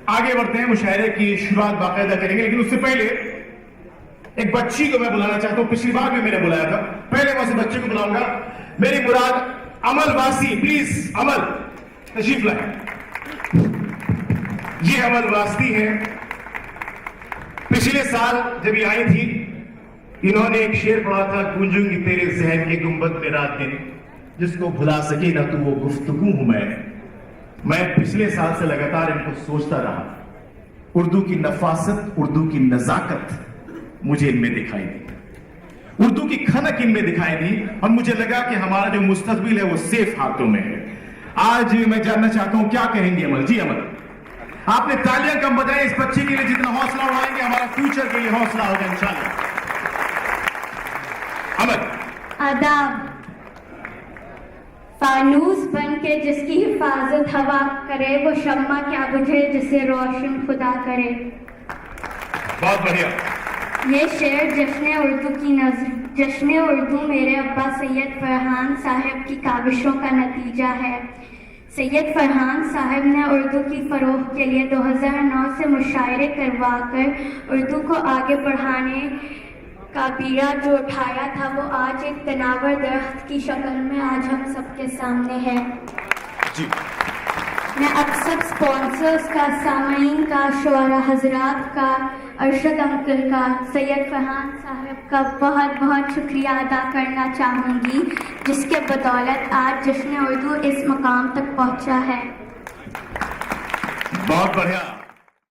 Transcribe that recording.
آگے بڑھتے ہیں، مشاعرے کی شروعات باقاعدہ کریں گے، لیکن اس سے پہلے ایک بچی کو میں بلانا چاہتا ہوں. پچھلی بار بھی میں نے بلایا تھا، پہلے میں اسے بچے کو بلاؤں گا. میری مراد امل واسطی. پلیز امل تشریف لائیں. یہ امل واسطی ہے. پچھلے سال جب یہ آئی تھی، انہوں نے ایک شعر پڑھا تھا، گونجوں گی تیرے ذہن کے گنبد میں رات دن، جس کو بھلا سکے نہ تو وہ گفتگو ہوں میں پچھلے سال سے لگاتار ان کو سوچتا رہا. اردو کی نفاست، اردو کی نزاکت مجھے ان میں دکھائی دی، اردو کی کھنک ان میں دکھائی دی، اور مجھے لگا کہ ہمارا جو مستقبل ہے وہ سیف ہاتھوں میں ہے. آج میں جاننا چاہتا ہوں کیا کہیں گے امل جی. امل آپ نے تالیاں کم بجائیں اس بچے کے لیے، جتنا حوصلہ اڑائیں گے ہمارا فیوچر کے لیے حوصلہ ہوگا انشاءاللہ. امل. آداب. فانوس بن کے جس کی حفاظت ہوا کرے، وہ شمع کیا بجھے جسے روشن خدا کرے. بہت بڑھیا. یہ شعر جشن اردو میرے ابا سید فرحان صاحب کی کاوشوں کا نتیجہ ہے. سید فرحان صاحب نے اردو کی فروغ کے لیے 2009 سے مشاعرے کروا کر اردو کو آگے بڑھانے کا بیڑا جو اٹھایا تھا، وہ آج ایک تناور درخت کی شکل میں آج ہم سب کے سامنے ہے. میں اب سب سپانسرز کا، سامعین کا، شعراء حضرات کا، ارشد انکل کا، سید فرحان صاحب کا بہت بہت شکریہ ادا کرنا چاہوں گی، جس کے بدولت آج جشن اردو اس مقام تک پہنچا ہے. بہت بڑھیا.